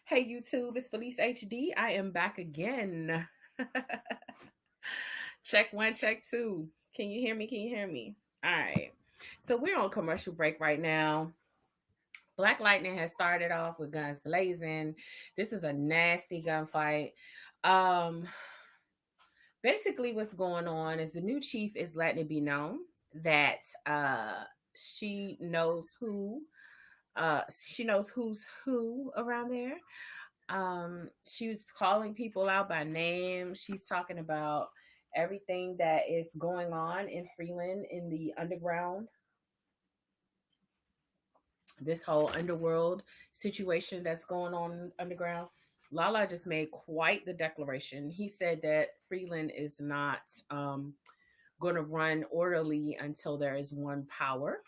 Hey YouTube, it's Felice HD. I am back again. Check one, check two. Can you hear me? Can you hear me? All right. So we're on commercial break right now. Black Lightning has started off with guns blazing. This is a nasty gunfight. Um, Basically, what's going on is the new chief is letting it be known that she knows who she knows who's who around there. She was calling people out by name. She's talking about everything that is going on in Freeland in the underground, this whole underworld situation that's going on underground. Lala just made quite the declaration. He said that Freeland is not going to run orderly until there is one power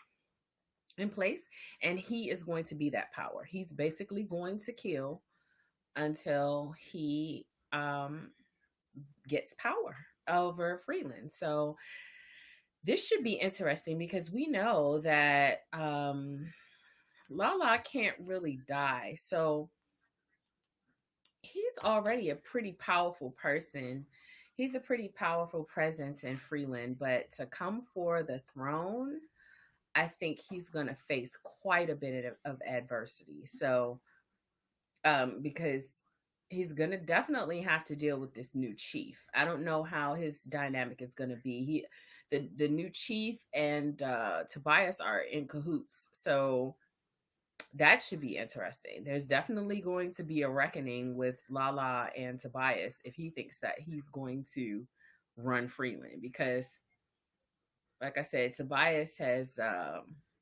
in place, and he is going to be that power. He's basically going to kill until he gets power over Freeland. So this should be interesting because we know that Lala can't really die. So he's already a pretty powerful person. He's a pretty powerful presence in Freeland, but to come for the throne, I think he's going to face quite a bit of adversity. So, because he's going to definitely have to deal with this new chief. I don't know how his dynamic is going to be. The new chief and Tobias are in cahoots. So that should be interesting. There's definitely going to be a reckoning with Lala and Tobias if he thinks that he's going to run Freeland, because like I said, Tobias has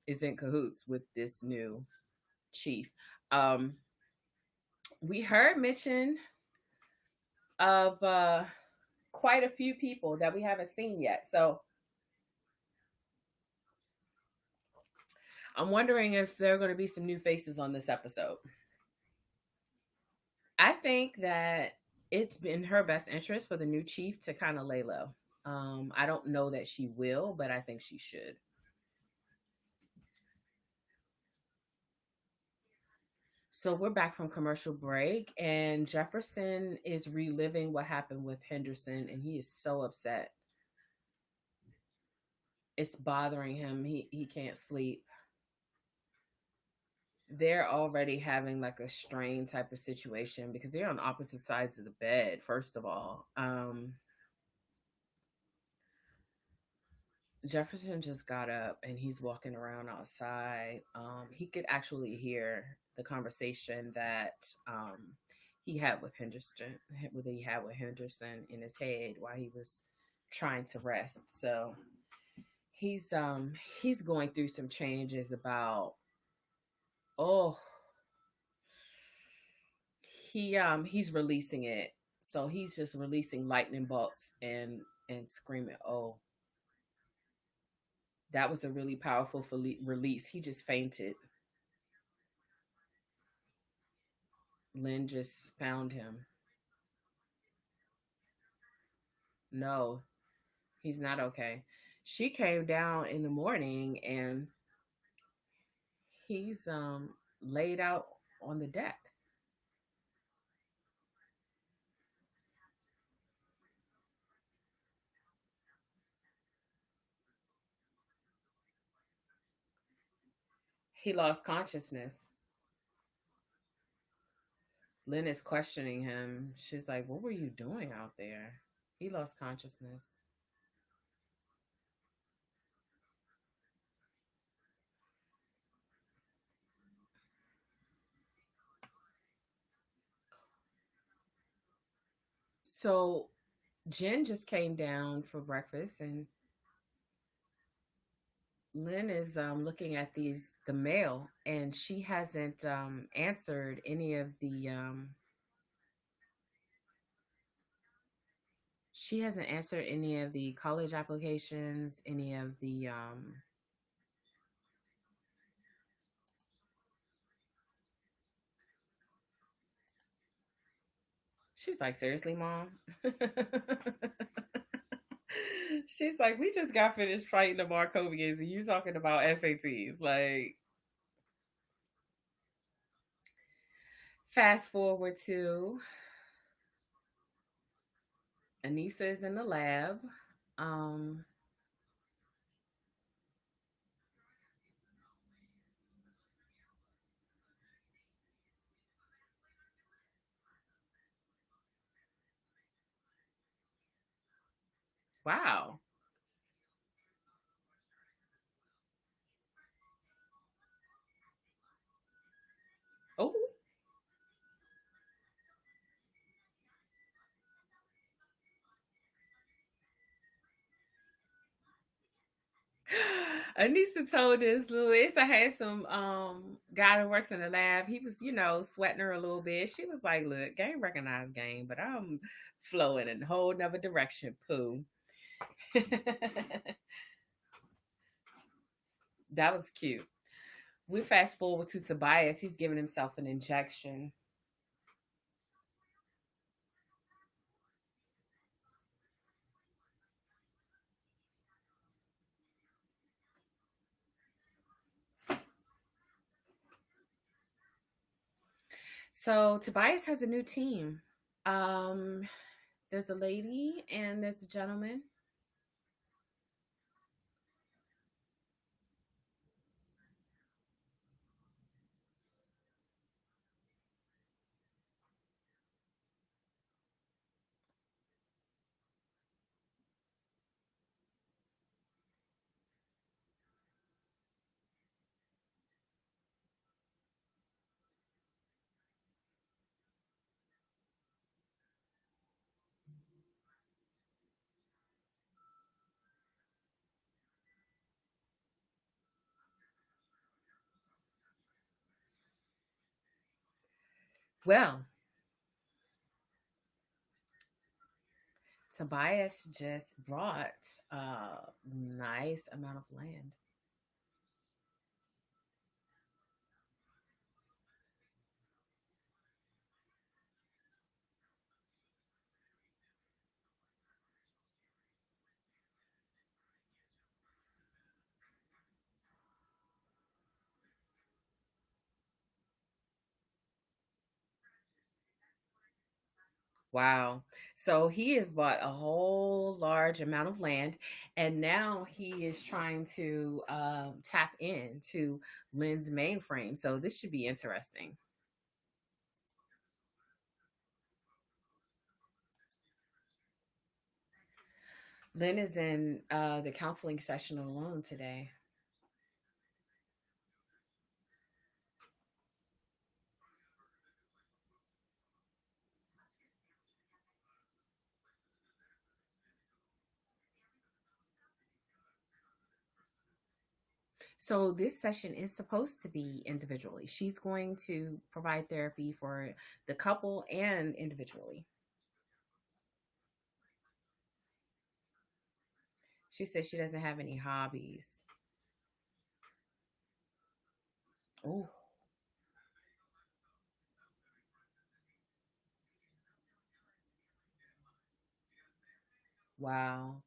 is in cahoots with this new chief. Um, we heard mention of quite a few people that we haven't seen yet. So I'm wondering if there are going to be some new faces on this episode. I think that it's in her best interest for the new chief to kind of lay low. I don't know that she will, but I think she should. So we're back from commercial break, and Jefferson is reliving what happened with Henderson, and he is so upset. It's bothering him. He can't sleep. They're already having like a strain type of situation because they're on opposite sides of the bed. First of all, Jefferson just got up and he's walking around outside. He could actually hear the conversation that he had with Henderson, what he had with Henderson in his head while he was trying to rest. So he's going through some changes about, oh, he's releasing it. So he's just releasing lightning bolts and screaming, oh, that was a really powerful release. He just fainted. Lynn just found him. No, he's not okay. She came down in the morning and he's laid out on the deck. He lost consciousness. Lynn is questioning him. She's like, "What were you doing out there?" He lost consciousness. So Jen just came down for breakfast, and Lynn is looking at the mail, and she hasn't answered any of the she hasn't answered any of the college applications, any of the she's like, seriously, mom? She's like, we just got finished fighting the Markovians and you talking about SATs. Like, Fast forward to Anissa is in the lab. Um, wow. Oh, Anissa told this little Issa had some guy that works in the lab. He was, sweating her a little bit. She was like, look, game recognized game, but I'm flowing in a whole nother direction, poo. That was cute. We fast forward to Tobias. He's giving himself an injection. So Tobias has a new team. Um, there's a lady and there's a gentleman. Well, Tobias just bought a nice amount of land. Wow. So he has bought a whole large amount of land, and now he is trying to tap into Lynn's mainframe. So this should be interesting. Lynn is in the counseling session alone today. So this session is supposed to be individually. She's going to provide therapy for the couple and individually. She says she doesn't have any hobbies. Oh, wow.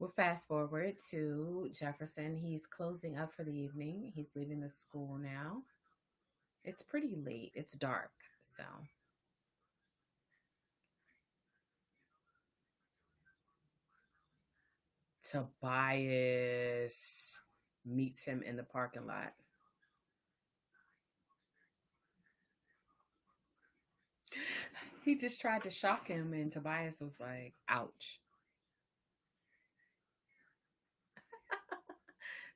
We'll fast forward to Jefferson. He's closing up for the evening. He's leaving the school now. It's pretty late. It's dark. So Tobias meets him in the parking lot. He just tried to shock him, and Tobias was like, ouch.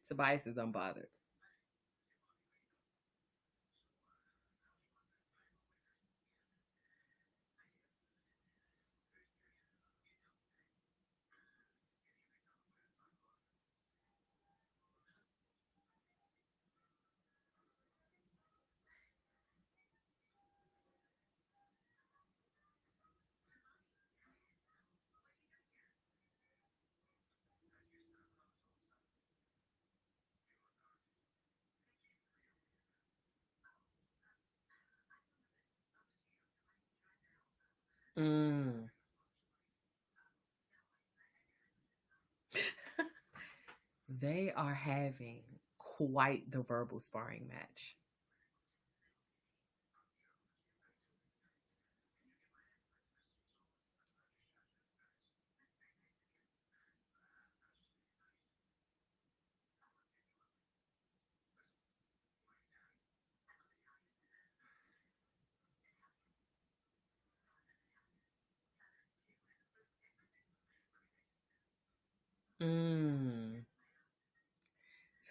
Tobias is unbothered. Mm. They are having quite the verbal sparring match.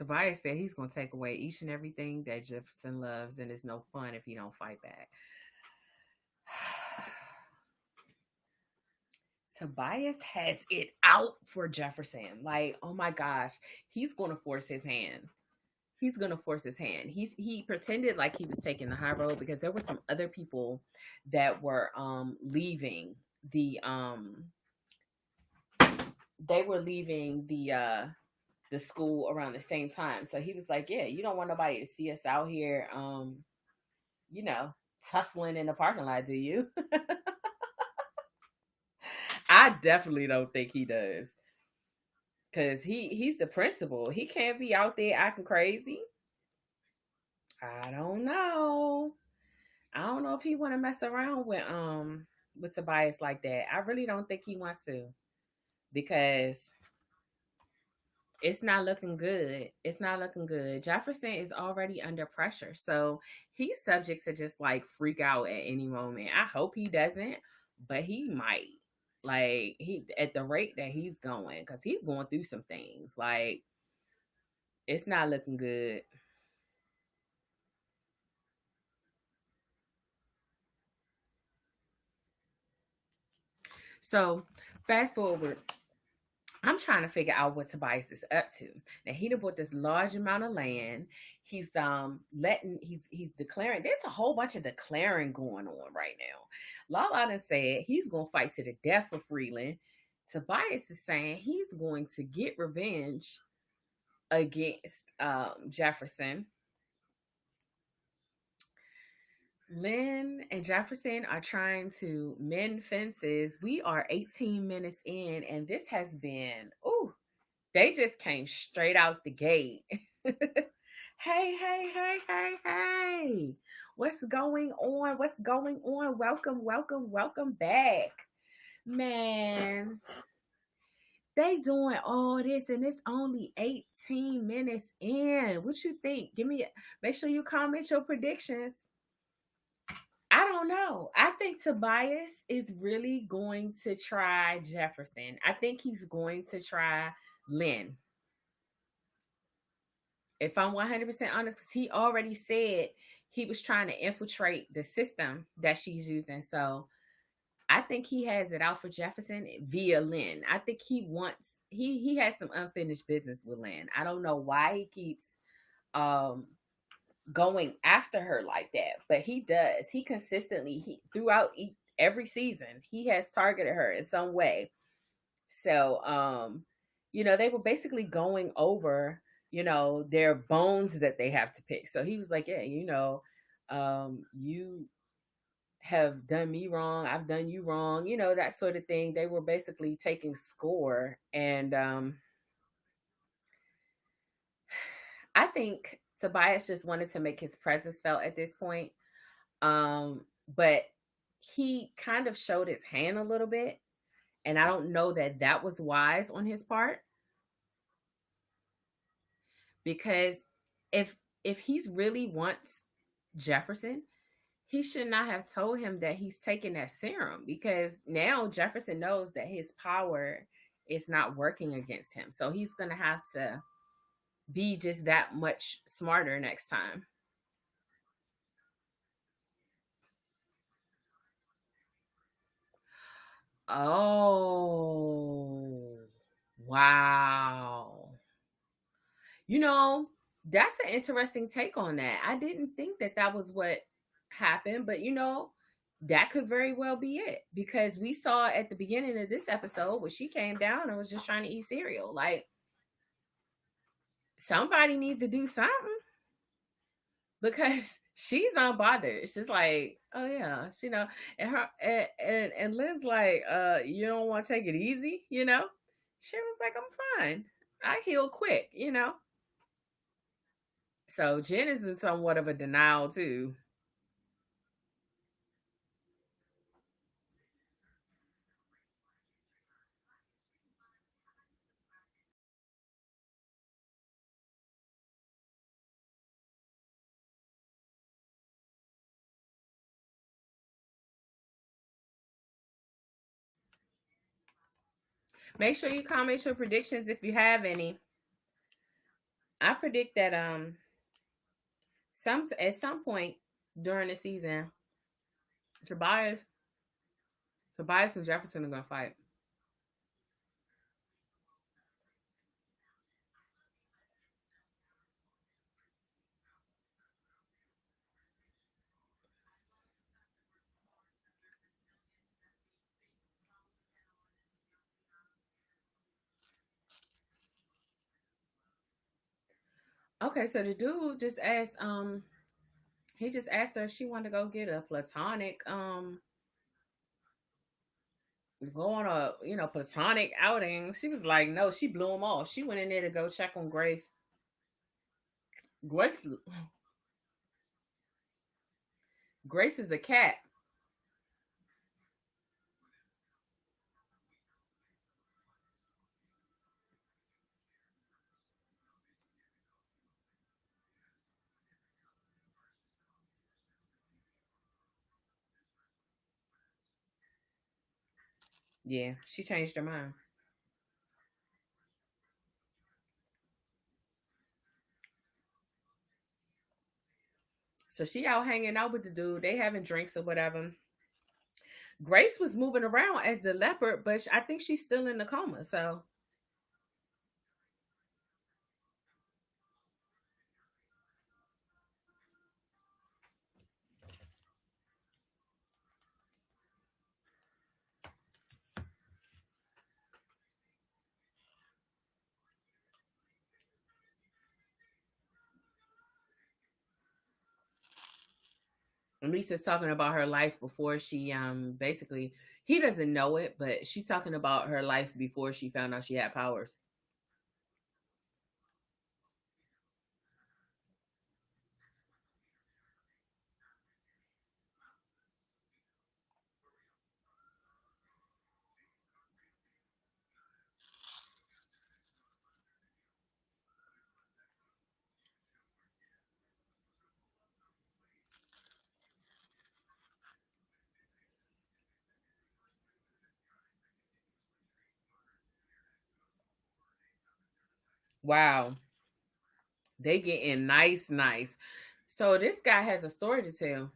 Tobias said he's going to take away each and everything that Jefferson loves, and it's no fun if he don't fight back. Tobias has it out for Jefferson. Like, oh my gosh, he's going to force his hand. He's going to force his hand. He pretended like he was taking the high road because there were some other people that were leaving the they were leaving the school around the same time. So he was like, "Yeah, you don't want nobody to see us out here, you know, tussling in the parking lot, do you?" I definitely don't think he does, cause he's the principal. He can't be out there acting crazy. I don't know. I don't know if he want to mess around with Tobias like that. I really don't think he wants to, because it's not looking good. It's not looking good. Jefferson is already under pressure. So he's subject to just like freak out at any moment. I hope he doesn't, but he might. Like, he at the rate that he's going, because he's going through some things. Like, it's not looking good. So fast forward, I'm trying to figure out what Tobias is up to. Now he done bought this large amount of land. He's he's declaring. There's a whole bunch of declaring going on right now. Lala done said he's gonna fight to the death for Freeland. Tobias is saying he's going to get revenge against Jefferson. Lynn and Jefferson are trying to mend fences. We are 18 minutes in, and this has been, ooh, they just came straight out the gate. Hey. What's going on? What's going on? Welcome back. Man, they doing all this and it's only 18 minutes in. What you think? Make sure you comment your predictions. I don't know. I think Tobias is really going to try Jefferson. I think he's going to try Lynn. If I'm 100% honest, because he already said he was trying to infiltrate the system that she's using. So I think he has it out for Jefferson via Lynn. I think he has some unfinished business with Lynn. I don't know why he keeps um going after her like that, but he does. He consistently throughout every season he has targeted her in some way. So they were basically going over their bones that they have to pick. So he was like, yeah, you have done me wrong, I've done you wrong, that sort of thing. They were basically taking score, and I think Tobias just wanted to make his presence felt at this point. But he kind of showed his hand a little bit, and I don't know that that was wise on his part, because if he's really wants Jefferson, he should not have told him that he's taking that serum, because now Jefferson knows that his power is not working against him. So he's going to have to be just that much smarter next time. Oh, wow. You know, that's an interesting take on that. I didn't think that that was what happened, but that could very well be it, because we saw at the beginning of this episode where she came down and was just trying to eat cereal. Like, somebody needs to do something, because she's unbothered. It's just like, oh yeah, and her and Lynn's like, you don't want to take it easy. She was like, I'm fine. I heal quick. So Jen is in somewhat of a denial too. Make sure you comment your predictions if you have any. I predict that some at some point during the season, Tobias, Tobias and Jefferson are gonna fight. Okay, so the dude just asked he just asked her if she wanted to go get a platonic go on a platonic outing. She was like, no, she blew him off. She went in there to go check on Grace. Grace, Grace is a cat. Yeah, she changed her mind. So she out hanging out with the dude. They having drinks or whatever. Grace was moving around as the leopard, but I think she's still in the coma. So Lisa's talking about her life before she basically he doesn't know it, but she's talking about her life before she found out she had powers. Wow. They getting nice, nice. So this guy has a story to tell.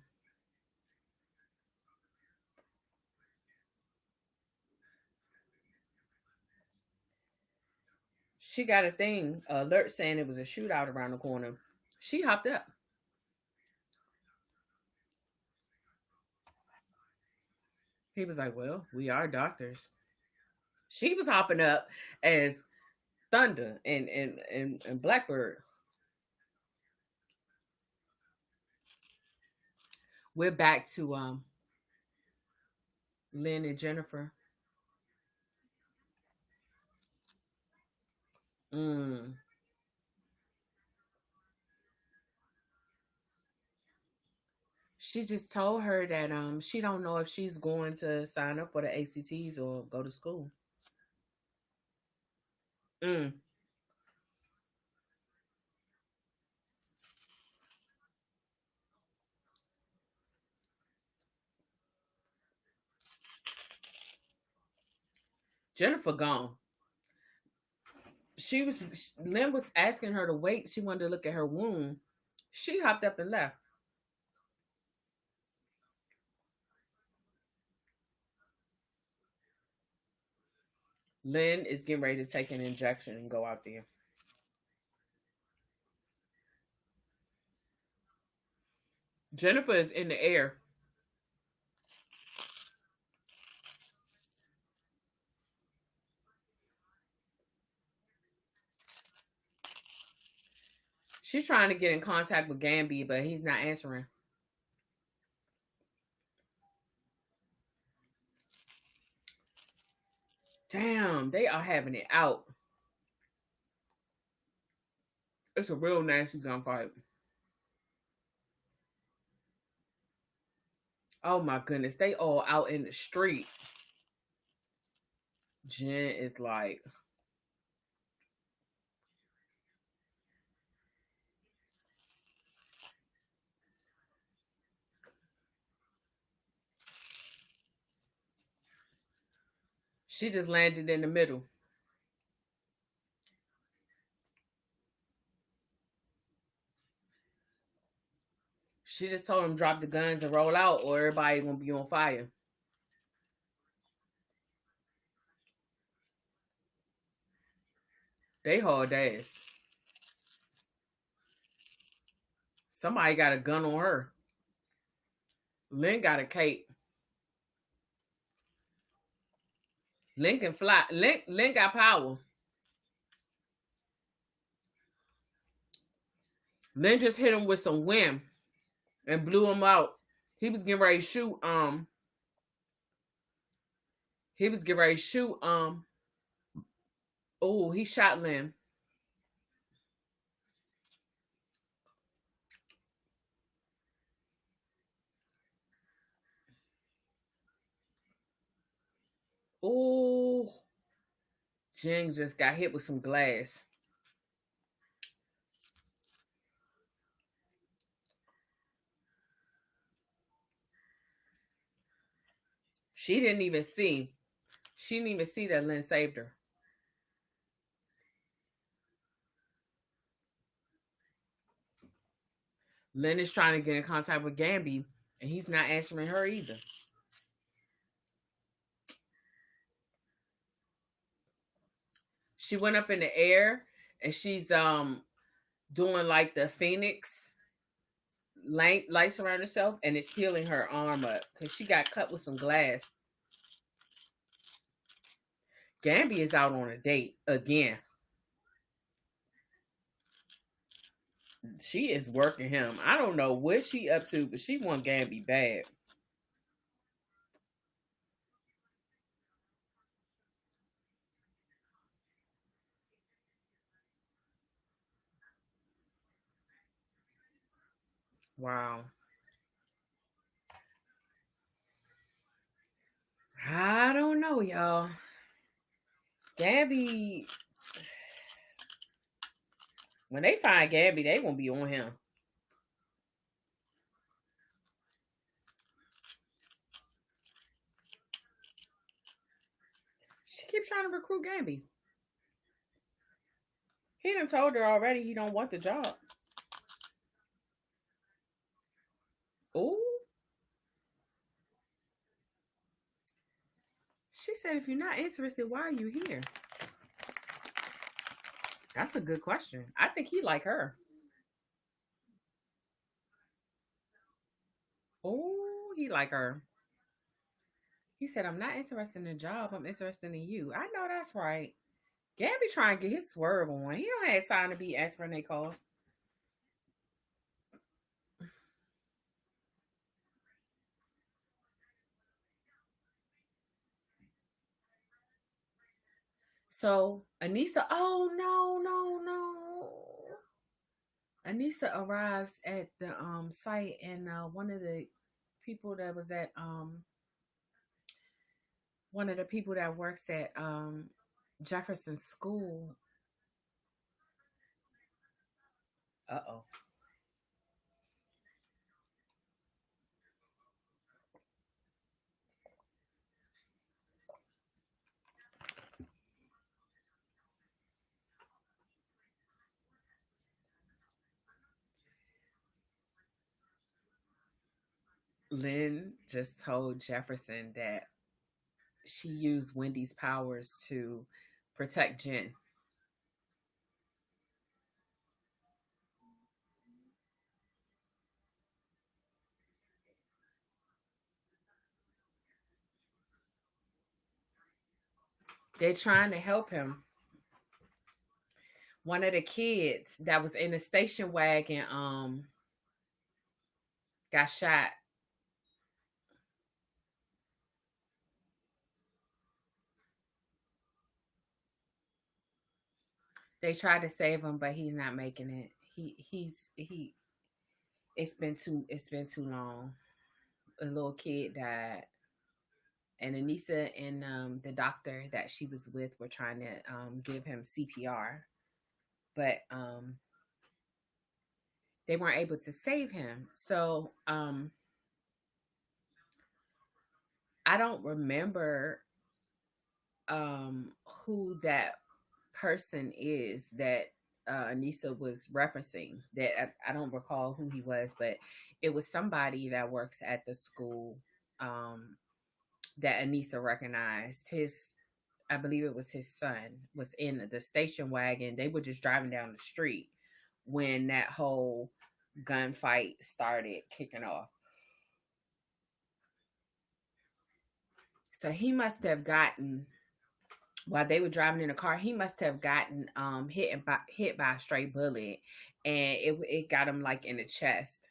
She got a thing, alert saying it was a shootout around the corner. She hopped up. He was like, well, we are doctors. She was hopping up as Thunder and Blackbird. We're back to Lynn and Jennifer. Mm. She just told her that she don't know if she's going to sign up for the ACTs or go to school. Mm. Jennifer gone. Lynn was asking her to wait. She wanted to look at her wound. She hopped up and left. Lynn is getting ready to take an injection and go out there. Jennifer is in the air. She's trying to get in contact with Gamby, but he's not answering. Damn, they are having it out. It's a real nasty gunfight. Oh my goodness, they all out in the street. Jen is like, she just landed in the middle. She just told him drop the guns and roll out, or everybody gonna be on fire. They hauled ass. Somebody got a gun on her. Lynn got a cape. Lynn can fly. Lynn got power. Lynn just hit him with some wind and blew him out. He was getting ready to shoot. He was getting ready to shoot. Oh, he shot Lynn. Oh, Jen just got hit with some glass. She didn't even see. She didn't even see that Lynn saved her. Lynn is trying to get in contact with Gamby, and he's not answering her either. She went up in the air, and she's doing like the Phoenix lights around herself, and it's healing her arm up because she got cut with some glass. Gamby is out on a date again. She is working him. I don't know what she up to, but she want Gamby bad. Wow. I don't know, y'all. Gabby, when they find Gabby, they won't be on him. She keeps trying to recruit Gabby. He done told her already he don't want the job. Ooh. She said, if you're not interested, why are you here? That's a good question. I think he like her. Oh, he like her. He said, I'm not interested in the job. I'm interested in you. I know that's right. Gabby trying to get his swerve on. He don't have time to be answering their call. So Anissa, oh no, no, no. Anissa arrives at the site, and one of the people that was at one of the people that works at Jefferson School. Uh-oh. Lynn just told Jefferson that she used Wendy's powers to protect Jen. They're trying to help him. One of the kids that was in the station wagon got shot. They tried to save him, but he's not making it. He it's been too long. A little kid died. And Anissa and the doctor that she was with were trying to give him CPR, but they weren't able to save him. So I don't remember who that person is that Anissa was referencing. That I don't recall who he was, but it was somebody that works at the school um, that Anissa recognized. I believe it was his son, was in the station wagon. They were just driving down the street when that whole gunfight started kicking off. So he must have gotten, while they were driving in the car, he must have gotten hit by a stray bullet, and it got him like in the chest.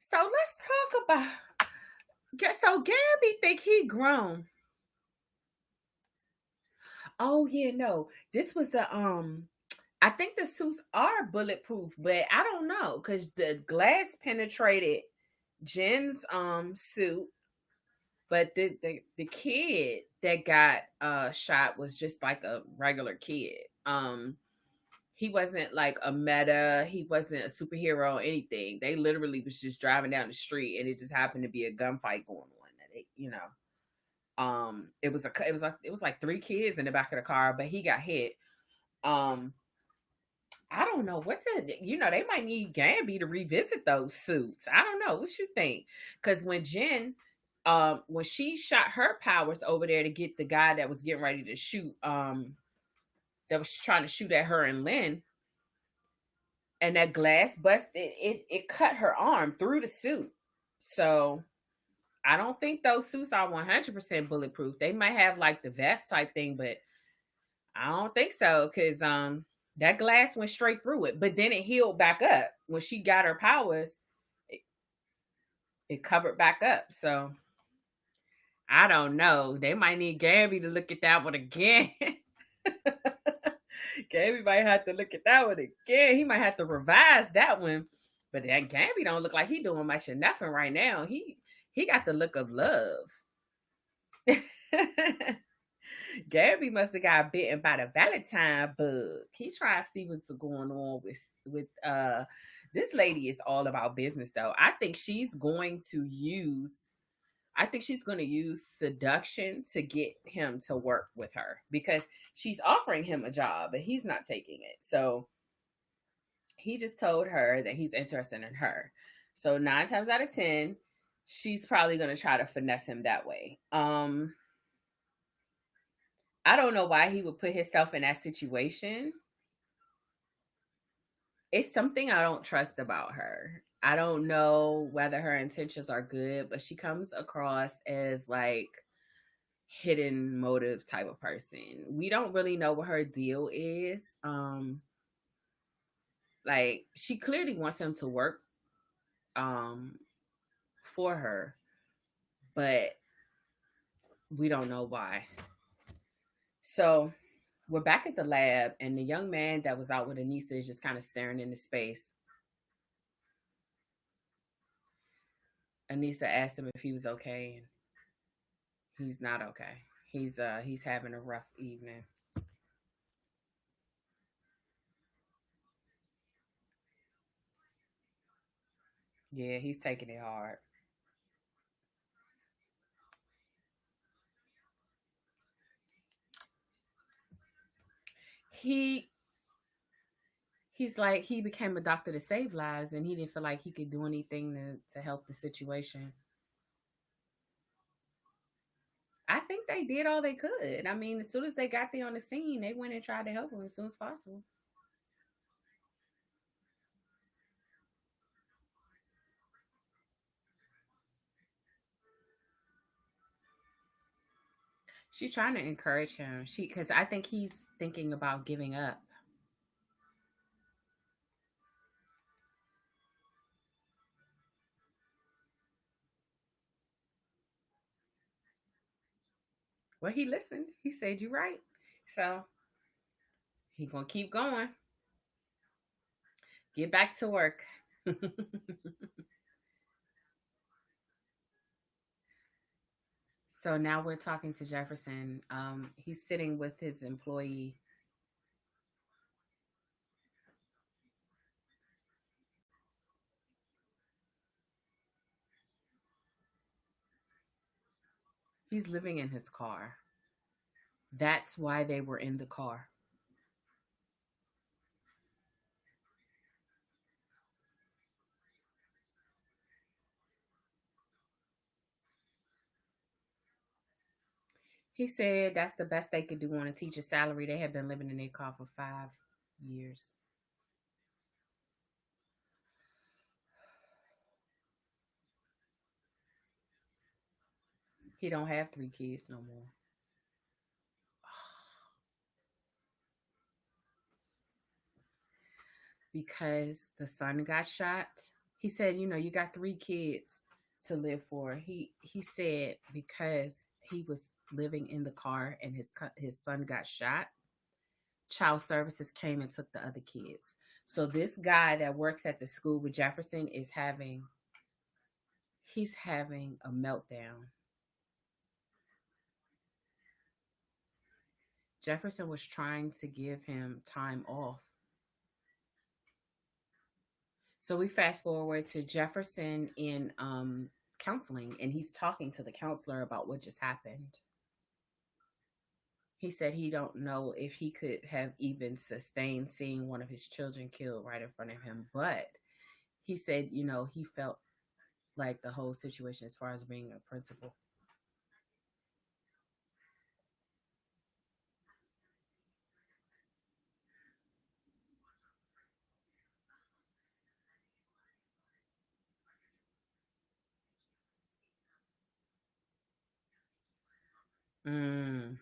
So let's talk about. So Gabby think he grown. Oh yeah, no, this was a I think the suits are bulletproof, but I don't know because the glass penetrated Jen's suit, but the kid that got shot was just like a regular kid. He wasn't like a meta, he wasn't a superhero or anything. They literally was just driving down the street and it just happened to be a gunfight going on. That it was like three kids in the back of the car, but he got hit. Um I don't know what to, they might need Gamby to revisit those suits. I don't know. What you think? Because when she shot her powers over there to get the guy that was getting ready to shoot, that was trying to shoot at her and Lynn, and that glass busted, it cut her arm through the suit. So I don't think those suits are 100% bulletproof. They might have like the vest type thing, but I don't think so because that glass went straight through it. But then it healed back up when she got her powers. It, it covered back up. So I don't know. They might need Gabby to look at that one again. Gabby might have to look at that one again. He might have to revise that one. But that Gabby don't look like he doing much of nothing right now. He got the look of love. Gabby must have got bitten by the Valentine bug. He's trying to see what's going on with this lady is all about business though. I think she's going to use seduction to get him to work with her because she's offering him a job, but he's not taking it. So he just told her that he's interested in her. So 9 times out of 10, she's probably going to try to finesse him that way. I don't know why he would put himself in that situation. It's something I don't trust about her. I don't know whether her intentions are good, but she comes across as like hidden motive type of person. We don't really know what her deal is. Like she clearly wants him to work um for her, but we don't know why. So we're back at the lab, and the young man that was out with Anissa is just kind of staring into space. Anissa asked him if he was okay, and he's not okay. He's having a rough evening. Yeah, he's taking it hard. He he's like he became a doctor to save lives, and he didn't feel like he could do anything to help the situation. I think they did all they could. I mean, as soon as they got there on the scene, they went and tried to help him as soon as possible. She's trying to encourage him. Because I think he's thinking about giving up. Well, he listened. He said, "You're right." So he's gonna keep going. Get back to work. So now we're talking to Jefferson. He's sitting with his employee. He's living in his car. That's why they were in the car. He said that's the best they could do on a teacher's salary. They have been living in their car for 5 years. He don't have 3 kids no more. Because the son got shot. He said, you got 3 kids to live for. He said because he was living in the car and his son got shot, child services came and took the other kids. So this guy that works at the school with Jefferson is having a meltdown. Jefferson was trying to give him time off. So we fast forward to Jefferson in counseling, and he's talking to the counselor about what just happened. He said he don't know if he could have even sustained seeing one of his children killed right in front of him, but he said, he felt like the whole situation as far as being a principal. Mm.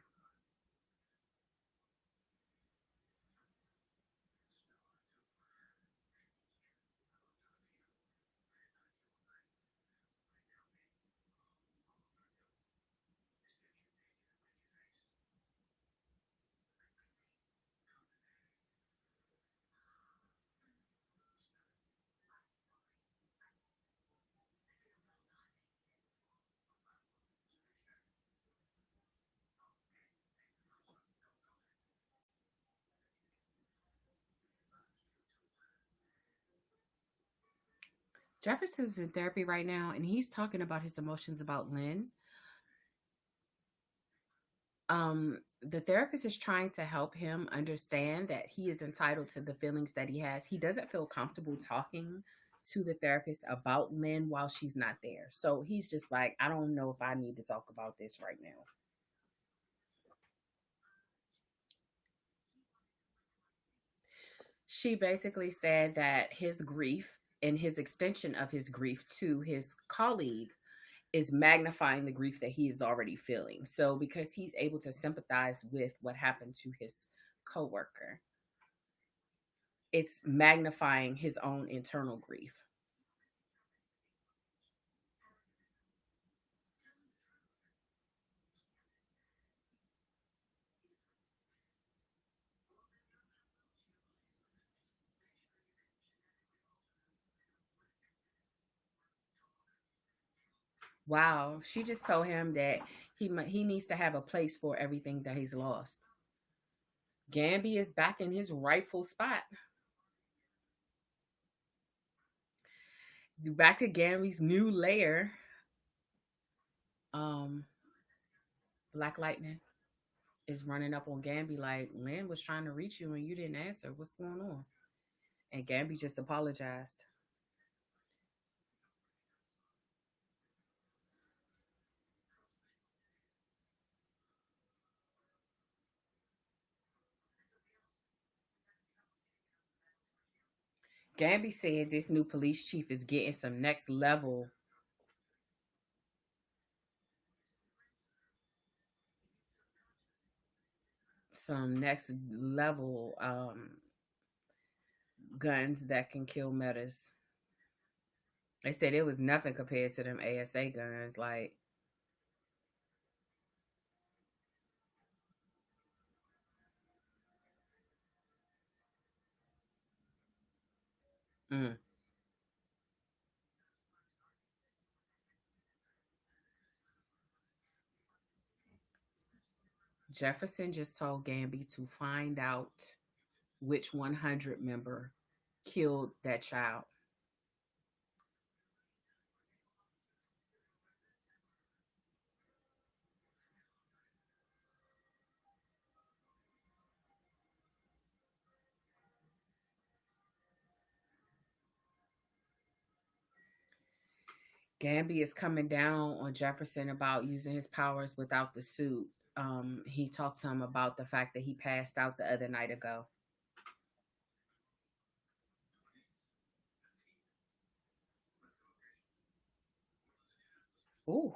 Jefferson's in therapy right now, and he's talking about his emotions about Lynn. The therapist is trying to help him understand that he is entitled to the feelings that he has. He doesn't feel comfortable talking to the therapist about Lynn while she's not there. So he's just like, I don't know if I need to talk about this right now. She basically said that his grief and his extension of his grief to his colleague is magnifying the grief that he is already feeling. So because he's able to sympathize with what happened to his coworker, it's magnifying his own internal grief. Wow, she just told him that he needs to have a place for everything that he's lost. Gamby is back in his rightful spot. Back to Gamby's new lair. Um, Black Lightning is running up on Gamby like Lynn was trying to reach you and you didn't answer. What's going on? And Gamby just apologized. Gamby said this new police chief is getting some next level guns that can kill metas. They said it was nothing compared to them ASA guns. Like, mm. Jefferson just told Gamby to find out which 100 member killed that child. Gamby is coming down on Jefferson about using his powers without the suit. he talked to him about the fact that he passed out the other night ago. Ooh.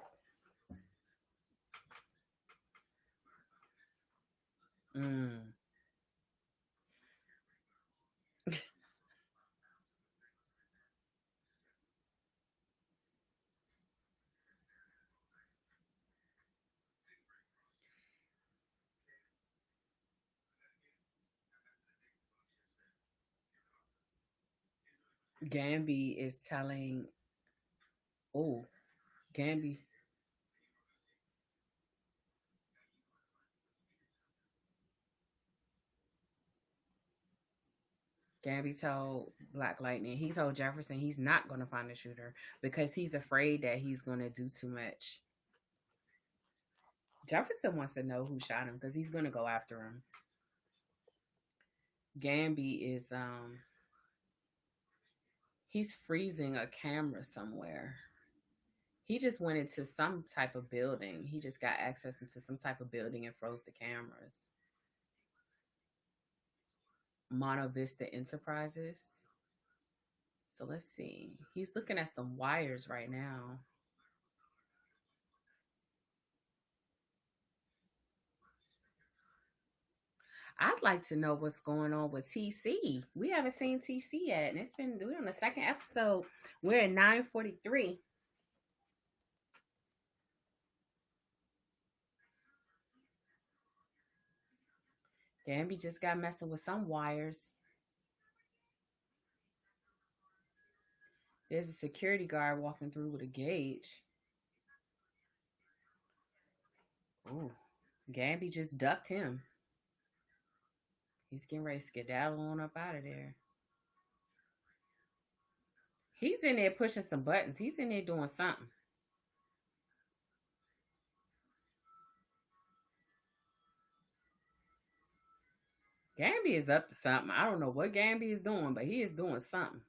Mm. Gamby is telling. Oh, Gamby. Gabby told Black Lightning, he told Jefferson he's not going to find the shooter because he's afraid that he's going to do too much. Jefferson wants to know who shot him because he's going to go after him. Gamby is he's freezing a camera somewhere. He just went into some type of building. He just got access into some type of building and froze the cameras. Mono Vista Enterprises. So let's see. He's looking at some wires right now. I'd like to know what's going on with TC. We haven't seen TC yet, and we're on the second episode. We're at 9:43. Gamby just got messing with some wires. There's a security guard walking through with a gauge. Ooh, Gamby just ducked him. He's getting ready to skedaddle on up out of there. He's in there pushing some buttons. He's in there doing something. Gamby is up to something. I don't know what Gamby is doing, but he is doing something.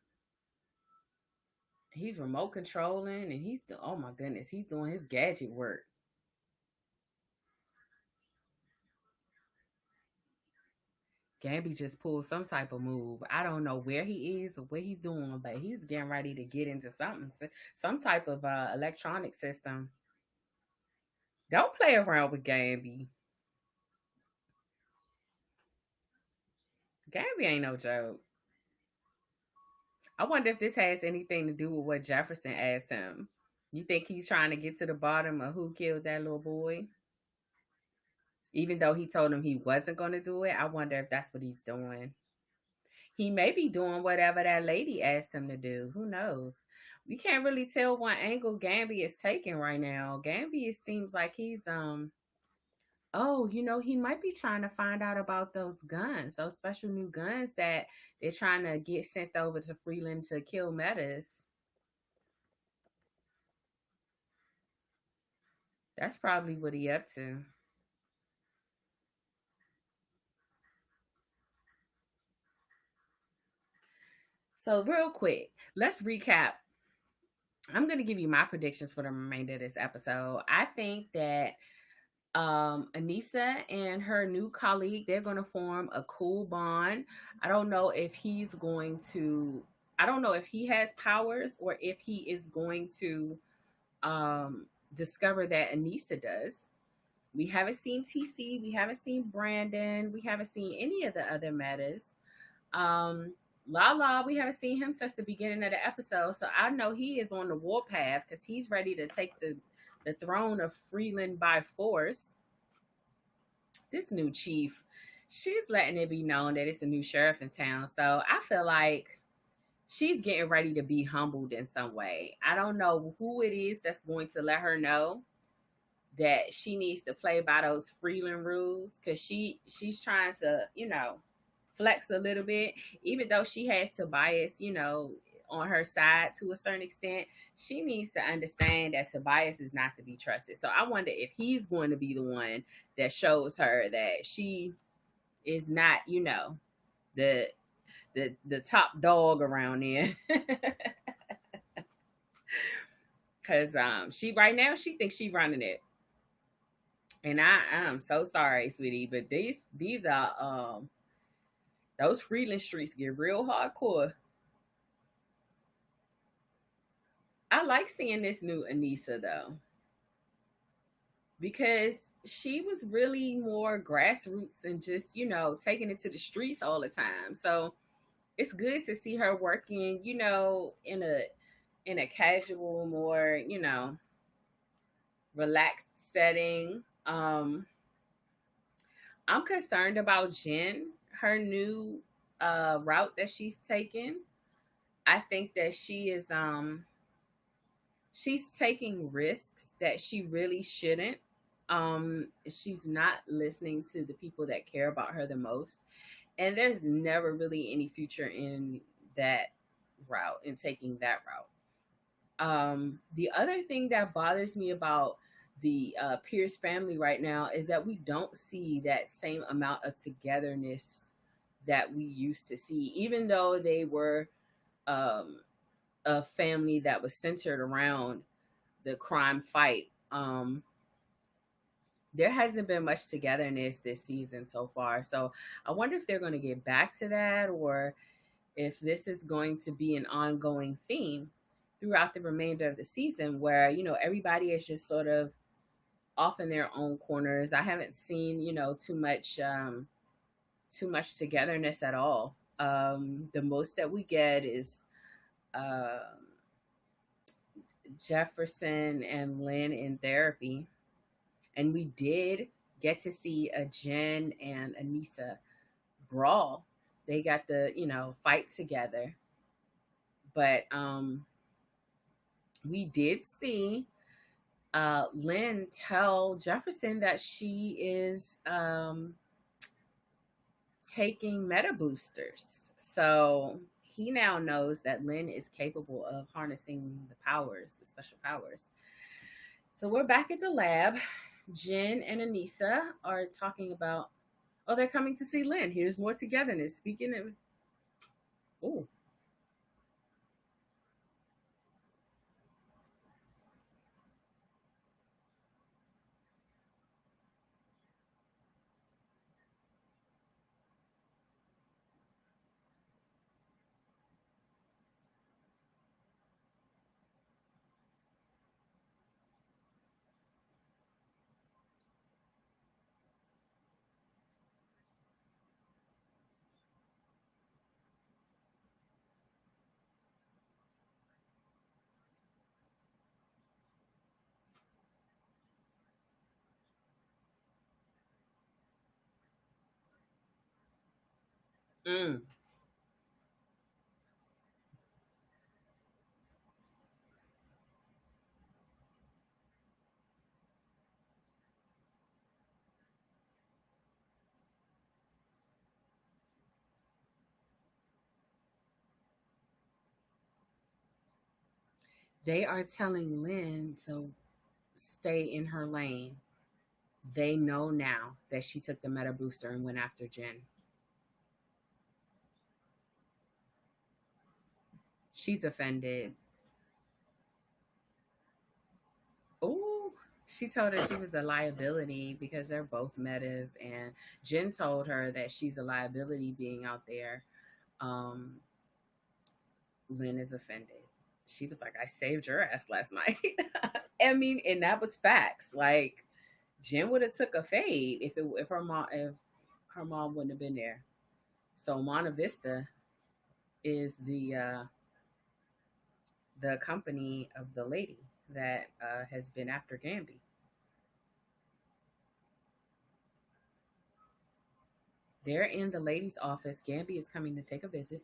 He's remote controlling and oh my goodness, he's doing his gadget work. Gabby just pulled some type of move. I don't know where he is or what he's doing, but he's getting ready to get into something, some type of electronic system. Don't play around with Gabby. Gabby ain't no joke. I wonder if this has anything to do with what Jefferson asked him. You think he's trying to get to the bottom of who killed that little boy? Even though he told him he wasn't going to do it, I wonder if that's what he's doing. He may be doing whatever that lady asked him to do. Who knows? We can't really tell what angle Gamby is taking right now. Gamby, it seems like he's oh, he might be trying to find out about those guns, those special new guns that they're trying to get sent over to Freeland to kill Metas. That's probably what he up to. So real quick, let's recap. I'm going to give you my predictions for the remainder of this episode. I think that Anissa and her new colleague, they're going to form a cool bond. I don't know if he's going to, I don't know if he has powers or if he is going to discover that Anissa does. We haven't seen TC, we haven't seen Brandon, we haven't seen any of the other metas. Lala, we haven't seen him since the beginning of the episode, so I know he is on the warpath because he's ready to take the throne of Freeland by force. This new chief, she's letting it be known that it's a new sheriff in town, so I feel like she's getting ready to be humbled in some way. I don't know who it is that's going to let her know that she needs to play by those Freeland rules because she's trying to, flex a little bit, even though she has Tobias, on her side to a certain extent. She needs to understand that Tobias is not to be trusted. So I wonder if he's going to be the one that shows her that she is not, the the top dog around there. Cause she right now she thinks she running it. And I'm so sorry, sweetie, but these are those Freeland streets get real hardcore. I like seeing this new Anissa though, because she was really more grassroots and just, taking it to the streets all the time. So it's good to see her working, in a casual, more, relaxed setting. I'm concerned about Jen, her new route that she's taken. I think that she's taking risks that she really shouldn't. She's not listening to the people that care about her the most. And there's never really any future in that route, in taking that route. The other thing that bothers me about the Pierce family right now is that we don't see that same amount of togetherness that we used to see, even though they were um, a family that was centered around the crime fight. There hasn't been much togetherness this season so far. So I wonder if they're going to get back to that, or if this is going to be an ongoing theme throughout the remainder of the season where, everybody is just sort of off in their own corners. I haven't seen, too much togetherness at all. The most that we get is uh, Jefferson and Lynn in therapy. And we did get to see a Jen and Anissa brawl. They got the, fight together. But we did see Lynn tell Jefferson that she is taking meta boosters. So he now knows that Lynn is capable of harnessing the powers, the special powers. So we're back at the lab. Jen and Anissa are talking about, oh, they're coming to see Lynn. Here's more togetherness. Speaking of, oh, mm. They are telling Lynn to stay in her lane. They know now that she took the meta booster and went after Jen. She's offended. Oh, she told her she was a liability because they're both metas, and Jen told her that she's a liability being out there. Um, Lynn is offended. She was like, "I saved your ass last night." I mean, and that was facts. Like Jen would have took a fade if her mom wouldn't have been there. So Monta Vista is the company of the lady that has been after Gamby. They're in the lady's office. Gamby is coming to take a visit.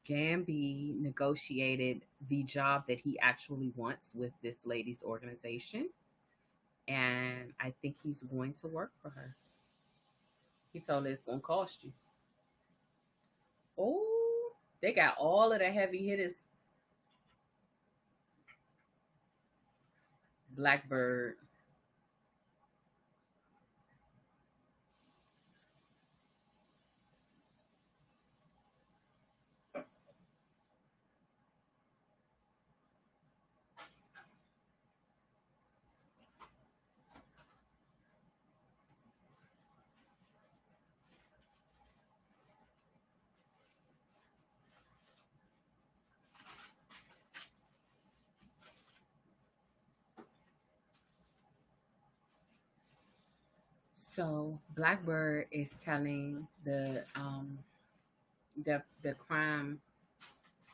Gamby negotiated the job that he actually wants with this lady's organization, and I think he's going to work for her. He told her it's going to cost you. Oh, they got all of the heavy hitters. Blackbird. So Blackbird is telling the crime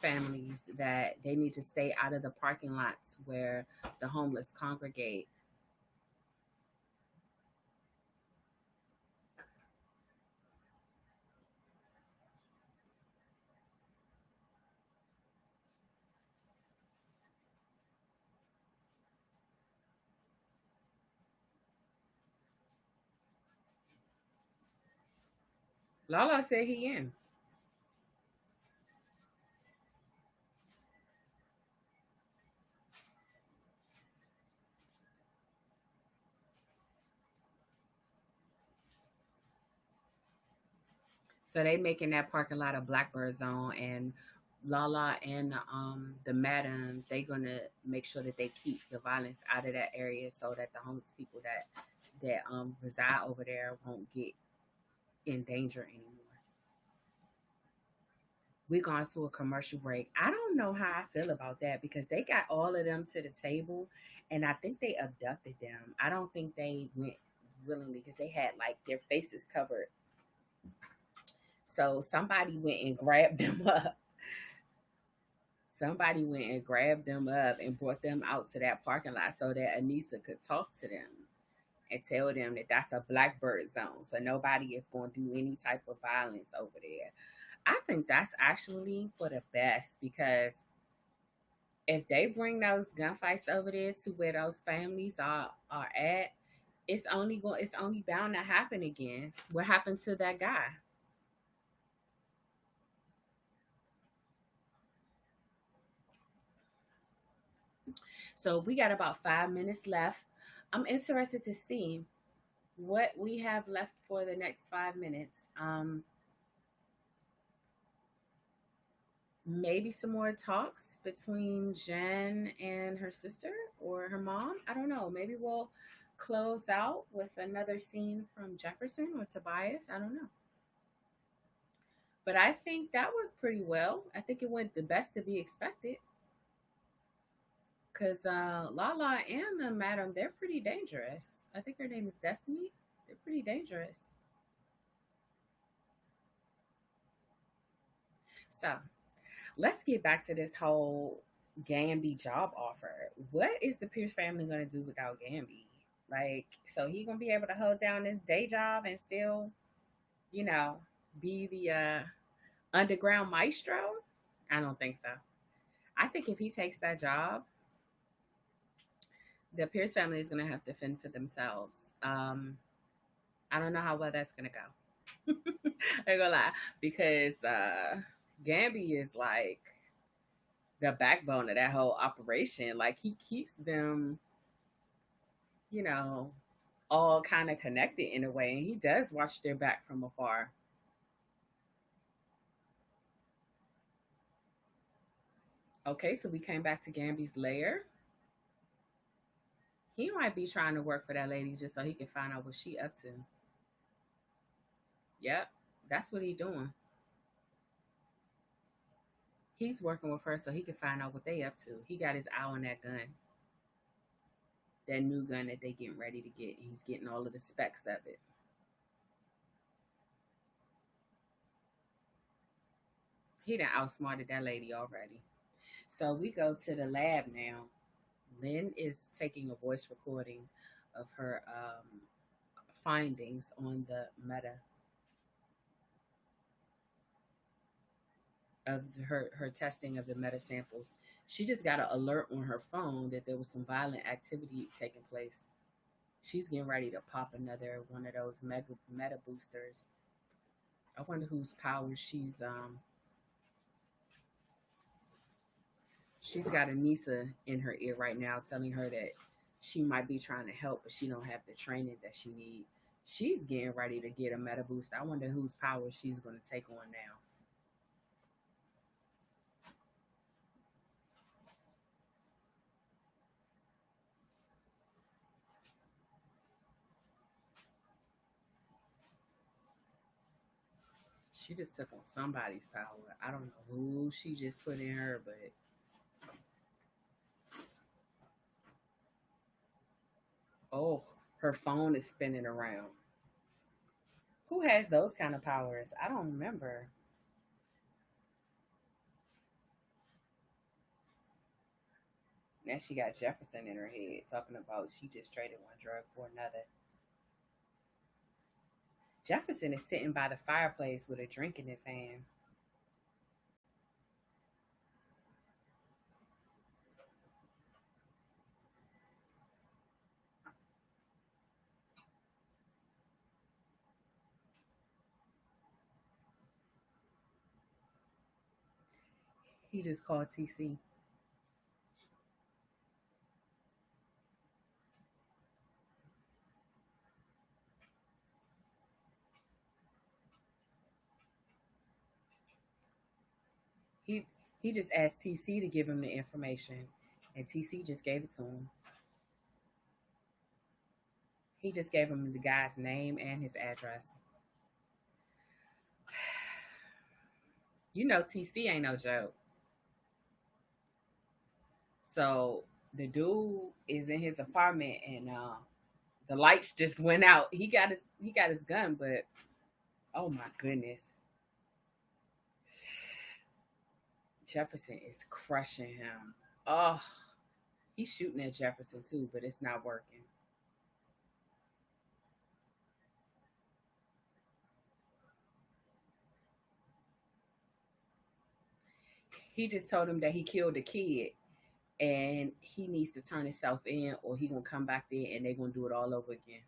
families that they need to stay out of the parking lots where the homeless congregate. Lala said he in. So they making that parking lot a Blackbird zone, and Lala and the madam they gonna make sure that they keep the violence out of that area so that the homeless people that reside over there won't get in danger anymore. We gone to a commercial break. I don't know how I feel about that because they got all of them to the table, and I think they abducted them. I don't think they went willingly because they had like their faces covered. So somebody went and grabbed them up. Somebody went and grabbed them up and brought them out to that parking lot so that Anissa could talk to them and tell them that that's a Blackbird zone. So nobody is going to do any type of violence over there. I think that's actually for the best because if they bring those gunfights over there to where those families are at, it's only bound to happen again. What happened to that guy? So we got about 5 minutes left. I'm interested to see what we have left for the next 5 minutes. Maybe some more talks between Jen and her sister or her mom. I don't know. Maybe we'll close out with another scene from Jefferson or Tobias. I don't know. But I think that went pretty well. I think it went the best to be expected. Because Lala and the madam, they're pretty dangerous. I think her name is Destiny. They're pretty dangerous. So let's get back to this whole Gamby job offer. What is the Pierce family going to do without Gamby? Like, so he gonna be able to hold down this day job and still, you know, be the underground maestro? I don't think so. I think if he takes that job, the Pierce family is gonna have to fend for themselves. I don't know how well that's gonna go. I ain't gonna lie because Gamby is like the backbone of that whole operation. Like he keeps them, you know, all kind of connected in a way, and he does watch their back from afar. Okay, so we came back to Gamby's lair. He might be trying to work for that lady just so he can find out what she up to. Yep, that's what he doing. He's working with her so he can find out what they up to. He got his eye on that gun, that new gun that they getting ready to get. He's getting all of the specs of it. He done outsmarted that lady already. So we go to the lab now. Lynn is taking a voice recording of her findings on the meta. of her testing of the meta samples. She just got an alert on her phone that there was some violent activity taking place. She's getting ready to pop another one of those meta boosters. I wonder whose power she's got Anissa in her ear right now telling her that she might be trying to help, but she don't have the training that she needs. She's getting ready to get a meta boost. I wonder whose power she's going to take on now. She just took on somebody's power. I don't know who she just put in her, but oh, her phone is spinning around. Who has those kind of powers? I don't remember. Now she got Jefferson in her head talking about she just traded one drug for another. Jefferson is sitting by the fireplace with a drink in his hand. He just called TC. He he just asked TC to give him the information, and TC just gave it to him. He just gave him the guy's name and his address. You know, TC ain't no joke. So the dude is in his apartment, and the lights just went out. He got his gun, but oh my goodness, Jefferson is crushing him. Oh, he's shooting at Jefferson too, but it's not working. He just told him that he killed a kid, and he needs to turn himself in, or he gonna come back there and they gonna do it all over again.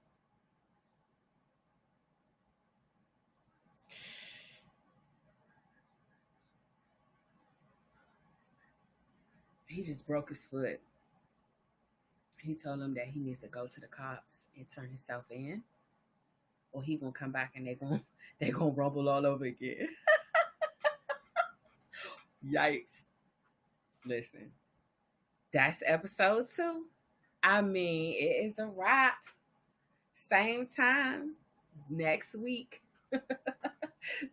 He just broke his foot. He told him that he needs to go to the cops and turn himself in, or he gonna come back and they gonna rumble all over again. Yikes! Listen, that's episode 2. I mean, it is a wrap. Same time next week.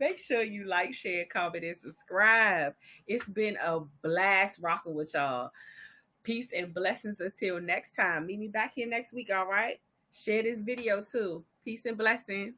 Make sure you like, share, comment, and subscribe. It's been a blast rocking with y'all. Peace and blessings until next time. Meet me back here next week, all right? Share this video too. Peace and blessings.